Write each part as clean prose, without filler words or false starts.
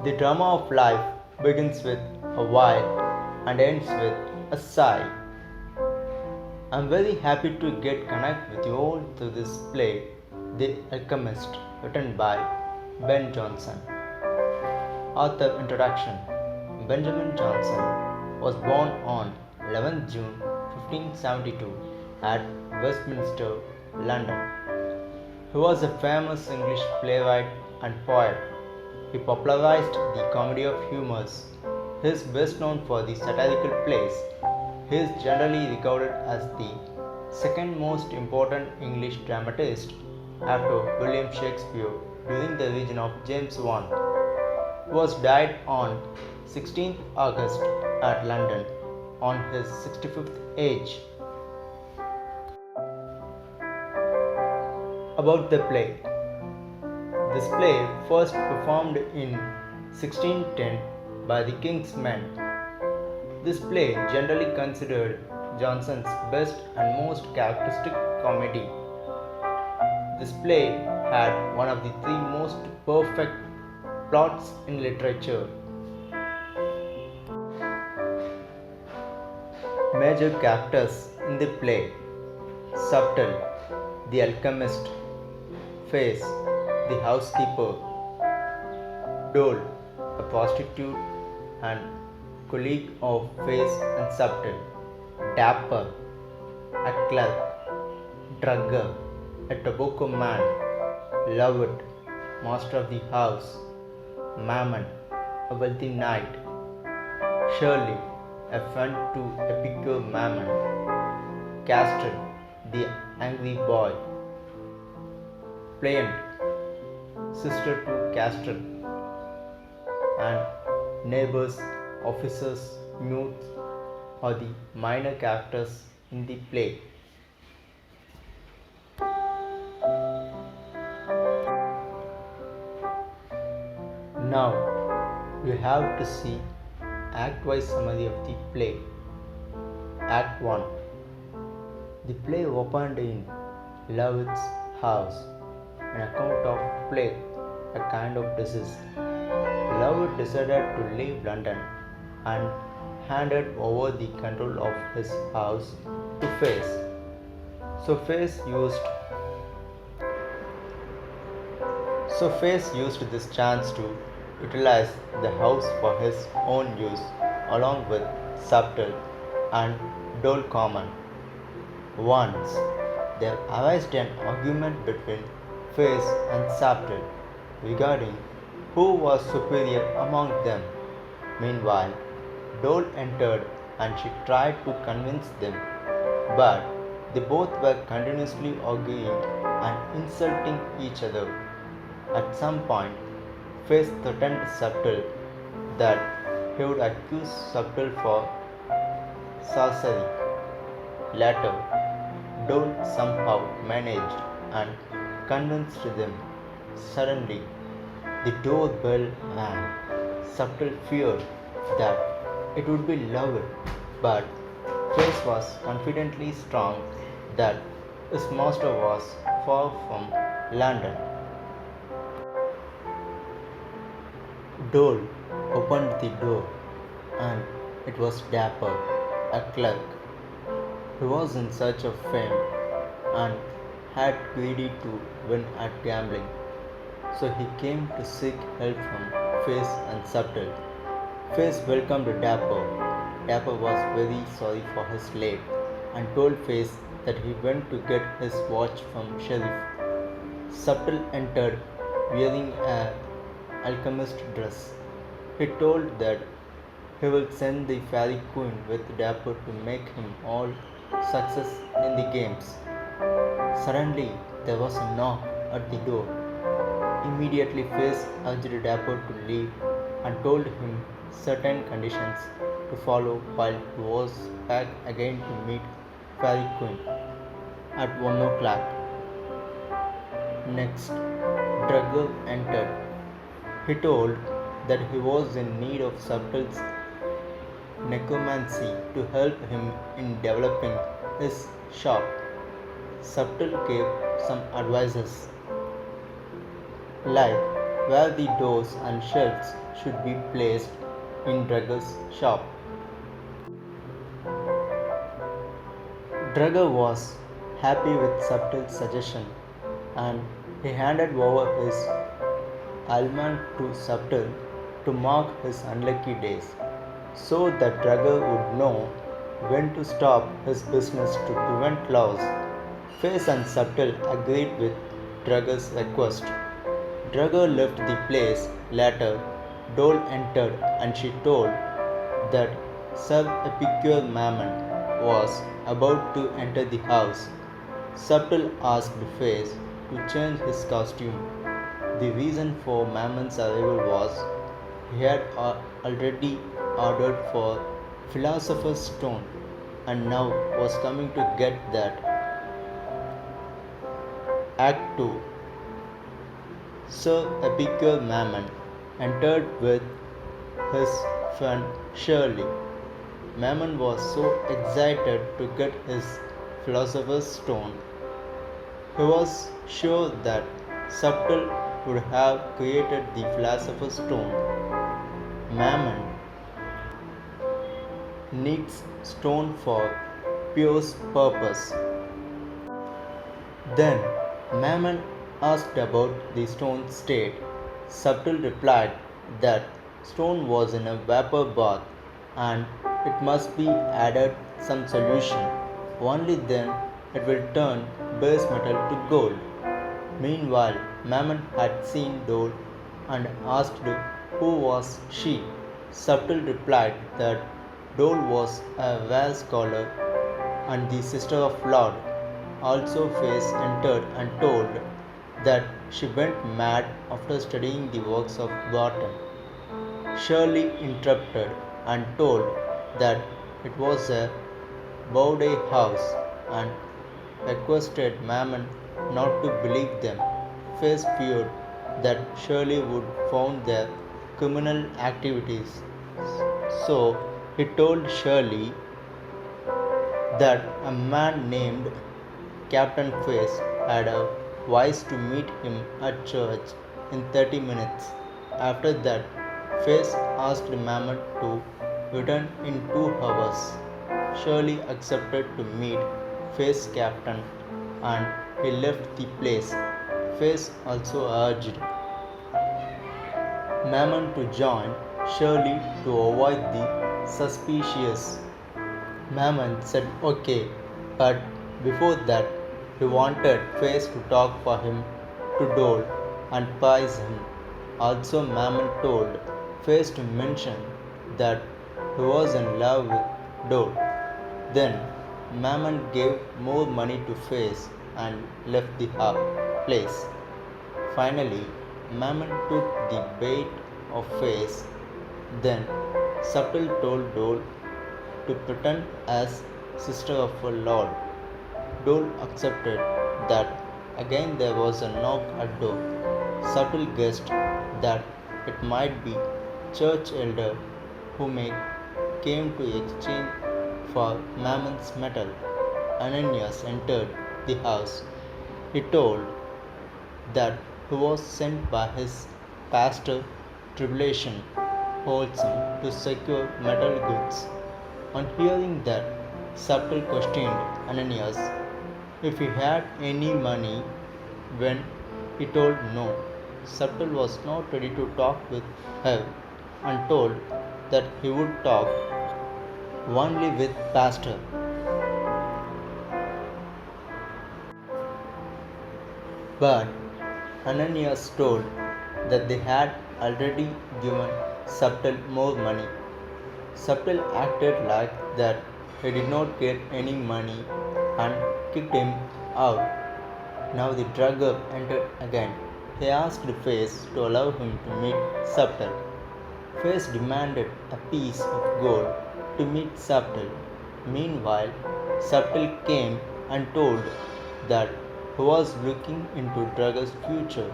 The drama of life begins with a while and ends with a sigh. I'm very happy to get connect with you all through this play, The Alchemist, written by Ben Jonson. Author introduction. Benjamin Jonson was born on 11th June 1572 at Westminster, London. He was a famous English playwright and poet. He popularized the comedy of humors. He is best known for the satirical plays. He is generally regarded as the second most important English dramatist after William Shakespeare during the reign of James I. He was died on 16th August at London on his 65th age. About the play. This play first performed in 1610 by the King's Men. This play generally considered Jonson's best and most characteristic comedy. This play had one of the three most perfect plots in literature. Major characters in the play: Subtle, the alchemist; Face, the housekeeper; Dole, a prostitute and colleague of Face and Subtle; Dapper, a clerk; Drugger, a tobacco man; Lovett, master of the house; Mammon, a wealthy knight; Shirley, a friend to epicure Mammon; Castor, the angry boy; Pliant, sister to Castor; and neighbors, officers, mutes are the minor characters in the play. Now you have to see act-wise summary of the play. Act 1. The play opened in Lovett's house, an account of plague, a kind of disease. Lovett decided to leave London and handed over the control of his house to Face. So Face used this chance to utilize the house for his own use along with Subtle and Dole Common. Once there arose an argument between Face and Subtle regarding who was superior among them. Meanwhile, Dole entered and she tried to convince them, but they both were continuously arguing and insulting each other. At some point, Face threatened Subtle that he would accuse Subtle for sorcery. Later, Dole somehow managed and convinced them. Suddenly, the doorbell rang. Subtle feared that it would be Lovett, but Face was confidently strong that his master was far from London. Dole opened the door, and it was Dapper, a clerk. He was in search of fame and had greedy to win at gambling, so he came to seek help from Face and Subtle. Face welcomed Dapper. Dapper was very sorry for his slave and told Face that he went to get his watch from Sheriff. Subtle entered wearing an alchemist dress. He told that he will send the fairy queen with Dapper to make him all success in the games. Suddenly there was a knock at the door. Immediately Face urged Dapper to leave and told him certain conditions to follow while he was back again to meet Fairy Queen at 1 o'clock. Next, Drugger entered. He told that he was in need of Subtle's necromancy to help him in developing his shop. Subtle gave some advices, like where the doors and shelves should be placed in Drager's shop. Drager was happy with Subtle's suggestion and he handed over his almanac to Subtle to mark his unlucky days, so that Drager would know when to stop his business to prevent loss. Face and Subtle agreed with Drager's request. Drager left the place later. Dole entered and she told that Sir Epicure Mammon was about to enter the house. Subtle asked Face to change his costume. The reason for Mammon's arrival was he had already ordered for Philosopher's Stone and now was coming to get that. Act 2. Sir Epicure Mammon entered with his friend Shirley. Mammon was so excited to get his Philosopher's Stone. He was sure that Subtle would have created the Philosopher's Stone. Mammon needs stone for Pure's purpose. Then Mammon asked about the stone's state. Subtle replied that stone was in a vapor bath and it must be added some solution. Only then it will turn base metal to gold. Meanwhile, Mammon had seen Dole and asked who was she. Subtle replied that Dole was a rare scholar and the sister of Lord. Also, Face entered and told that she went mad after studying the works of Barton. Shirley interrupted and told that it was a Baudet house and requested Mammon not to believe them. Face feared that Shirley would found their criminal activities. So he told Shirley that a man named Captain Face had a wise to meet him at church in 30 minutes. After that, Face asked Mammon to return in 2 hours. Shirley accepted to meet Face Captain and he left the place. Face also urged Mammon to join Shirley to avoid the suspicious. Mammon said okay, but before that he wanted Face to talk for him to Dole and praise him. Also Mammon told Face to mention that he was in love with Dole. Then Mammon gave more money to Face and left the place. Finally, Mammon took the bait of Face. Then Subtle told Dole to pretend as sister of a lord. Dole accepted that. Again there was a knock at door. Subtle guessed that it might be church elder who came to exchange for Mammon's metal. Ananias entered the house. He told that he was sent by his pastor Tribulation Wholesome to secure metal goods. On hearing that, Subtle questioned Ananias if he had any money when he told no. Subtle was not ready to talk with her and told that he would talk only with Pastor. But Ananias told that they had already given Subtle more money. Subtle acted like that he did not get any money and kicked him out. Now the drugger entered again. He asked Face to allow him to meet Subtle. Face demanded a piece of gold to meet Subtle. Meanwhile, Subtle came and told that he was looking into Drugger's future.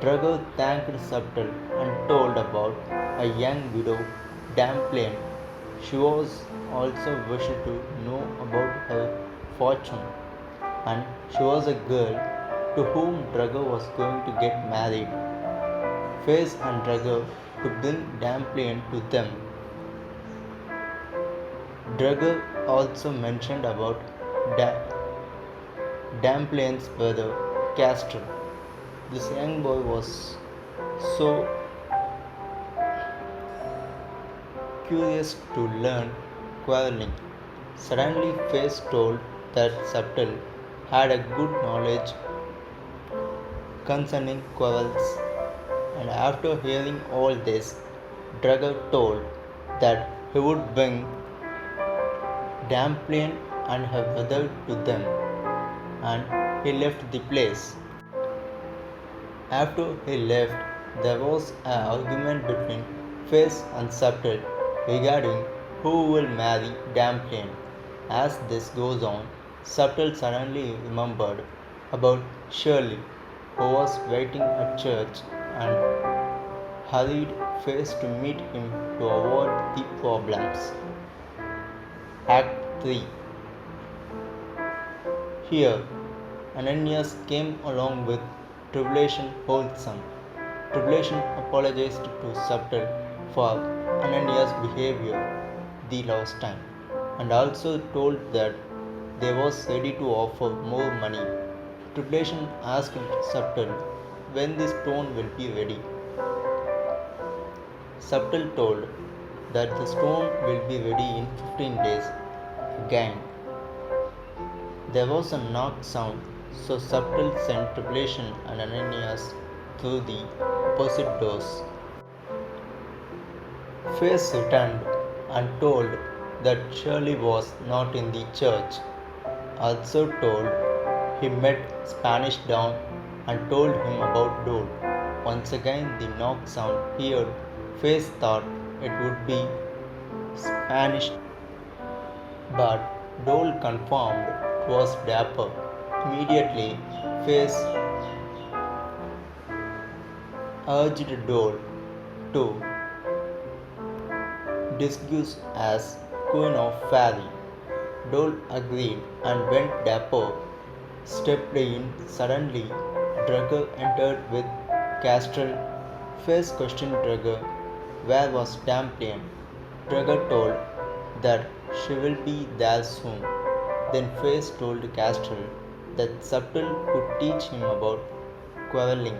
Drugger thanked Subtle and told about a young widow, Damplain. She was also wished to know about her fortune, and she was a girl to whom Drago was going to get married. Face and Drago to bring Damplian to them. Drago also mentioned about da- Damplian's brother, Castor. This young boy was so curious to learn quarreling. Suddenly, Face told that Subtle had a good knowledge concerning quarrels, and after hearing all this, Drago told that he would bring Damplian and her brother to them, and he left the place. After he left, there was an argument between Face and Subtle regarding who will marry Damplian. As this goes on, Subtle suddenly remembered about Shirley, who was waiting at church, and hurried Face to meet him to avoid the problems. Act 3. Here, Ananias came along with Tribulation Wholesome. Tribulation apologized to Subtle for Ananias' behavior the last time, and also told that they was ready to offer more money. Tribulation asked Subtle when the stone will be ready. Subtle told that the stone will be ready in 15 days. Again, there was a knock sound, so Subtle sent Tribulation and Ananias through the opposite doors. Face returned and told that Shirley was not in the church. Also told he met Spanish Dawn and told him about Dole. Once again the knock sound heard. Face thought it would be Spanish, but Dole confirmed it was Dapper. Immediately, Face urged Dole to disguise as Queen of Fairy. Dole agreed, and when Dapper stepped in suddenly, Drago entered with Castrel. Face questioned Drago where was Damplian. Drago told that she will be there soon. Then Face told Castrel that Subtle could teach him about quarreling.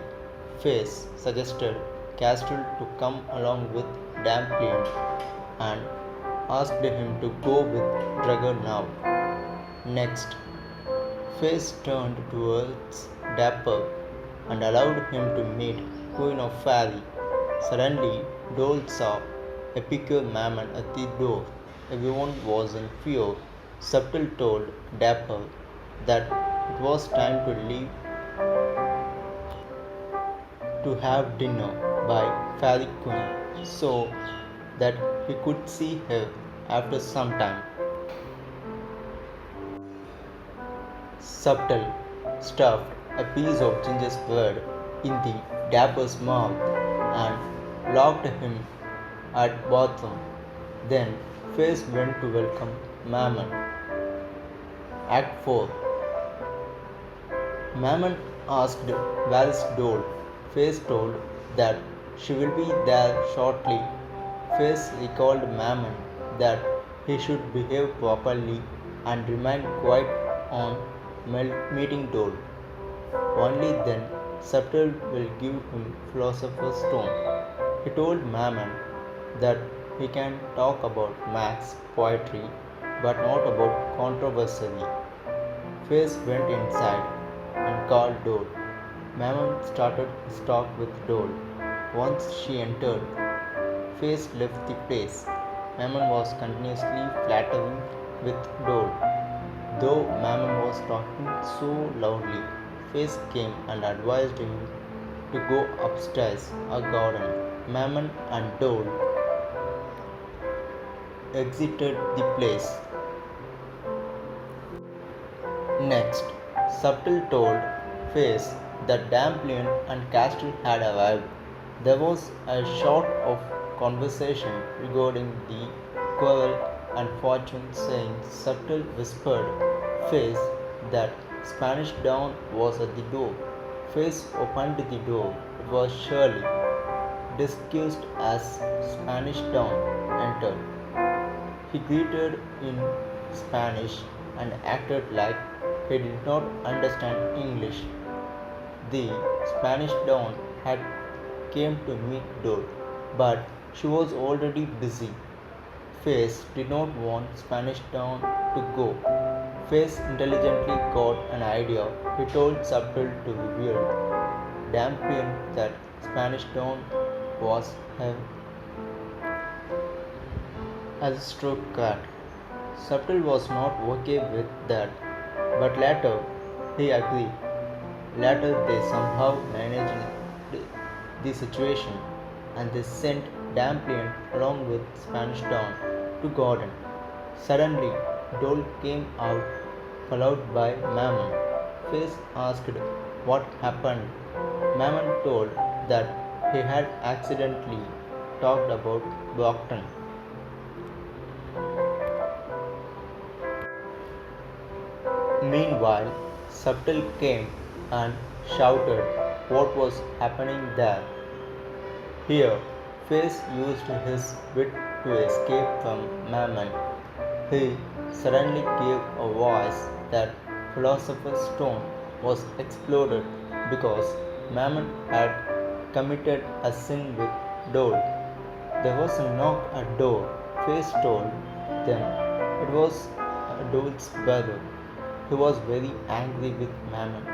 Face suggested Castrel to come along with Damplian and asked him to go with Drago now. Next, Face turned towards Dapper and allowed him to meet Queen of Fairy. Suddenly, Dole saw Epicure Mammon at the door. Everyone was in fear. Subtle told Dapper that it was time to leave to have dinner by Fairy Queen so that he could see her after some time. Subtle stuffed a piece of gingerbread in the Dapper's mouth and locked him at bathroom. Then Face went to welcome Mammon. Act 4. Mammon asked where is Dole. Face told that she will be there shortly. Face recalled Mammon that he should behave properly and remain quiet on meeting Dole. Only then Subtle will give him Philosopher's Stone. He told Mammon that he can talk about maths, poetry, but not about controversy. Face went inside and called Dole. Mammon started his talk with Dole. Once she entered, Face left the place. Mammon was continuously flattering with Dole. Though Mammon was talking so loudly, Face came and advised him to go upstairs or garden. Mammon and Dole exited the place. Next, Subtle told Face that Damplian and Castle had arrived. There was a short of conversation regarding the quarrel and fortune saying Subtle whispered Face that Spanish Dawn was at the door. Face opened the door. It was Shirley, disguised as Spanish Dawn, entered. He greeted in Spanish and acted like he did not understand English. The Spanish Dawn had came to meet Dole, but she was already busy. Face did not want Spanish Dawn to go. Face intelligently got an idea. He told Subtle to reveal Dampier that Spanish Dawn was him as a stroke cat. Subtle was not okay with that, but later he agreed. Later they somehow managed the situation and they sent Dampier along with Spanish Dawn to Gordon. Suddenly, Dole came out, followed by Mammon. Face asked what happened. Mammon told that he had accidentally talked about Brockton. Meanwhile, Subtle came and shouted what was happening there. Here, Face used his wit to escape from Mammon. He suddenly gave a voice that Philosopher's Stone was exploded because Mammon had committed a sin with Dole. There was a knock at door. Face told them it was Dole's brother. He was very angry with Mammon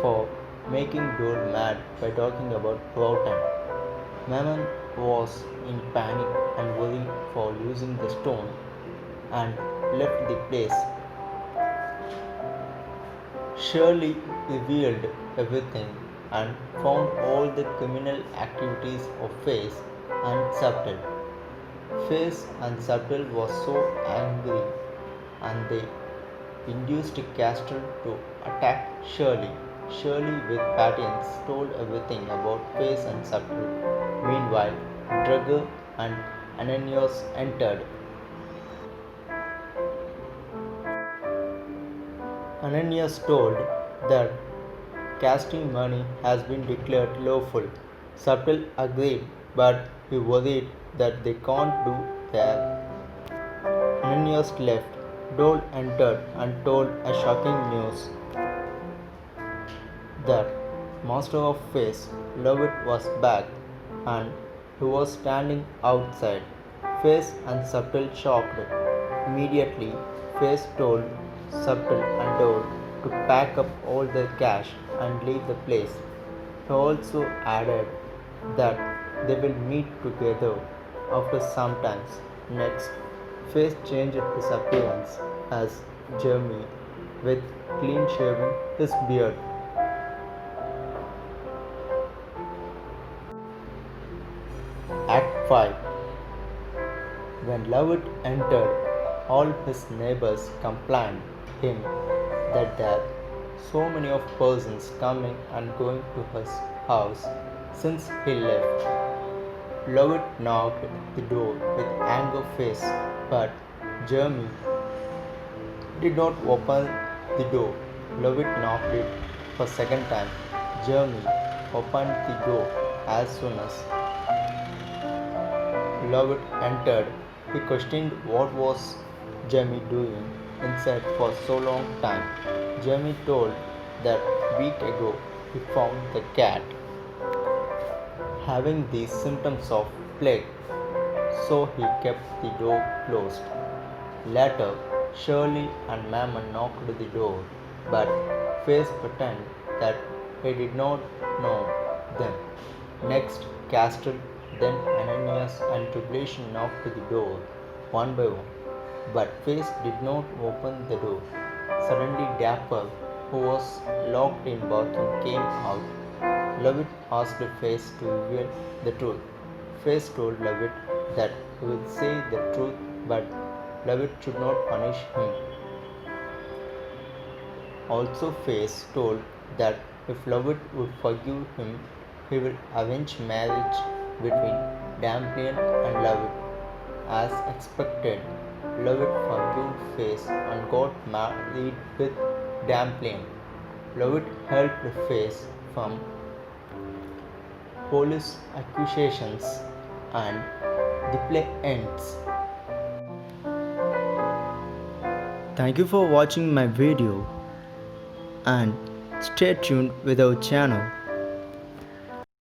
for making Dole mad by talking about Broughton. Mammon was in panic and worried for losing the stone and left the place. Shirley revealed everything and found all the criminal activities of Face and Subtle. Face and Subtle was so angry and they induced Castle to attack Shirley. Shirley with patents told everything about Face and Subtle. Meanwhile, Drugger and Ananias entered. Ananias told that casting money has been declared lawful. Subtle agreed, but he worried that they can't do that. Ananias left. Dole entered and told a shocking news that Master of Face, Lovett, was back and he was standing outside. Face and Subtle shocked. Immediately, Face told Subtle and Dole to pack up all their cash and leave the place. He also added that they will meet together after some time. Next, Face changed his appearance as Jeremy with clean shaving his beard. Act 5. When Lovett entered, all his neighbors complained him that there are so many of persons coming and going to his house since he left. Lovett knocked the door with anger face, but Jeremy did not open the door. Lovett knocked it for second time. Jeremy opened the door as soon as Lovett entered. He questioned what was Jeremy doing inside for so long time. Jeremy told that week ago he found the cat having the symptoms of plague, so he kept the door closed. Later, Shirley and Mammon knocked the door, but Face pretended that he did not know them. Next, Castle, then Ananias and Tribulation knocked the door one by one, but Face did not open the door. Suddenly, Dapper, who was locked in bathroom, came out. Lovett asked Face to reveal the truth. Face told Lovett that he would say the truth, but Lovett should not punish him. Also, Face told that if Lovett would forgive him, he will avenge marriage between Dampier and Lovett. As expected, Lovett forgave Face and got married with Dampier. Lovett helped face from police accusations and the play ends. Thank you for watching my video and stay tuned with our channel.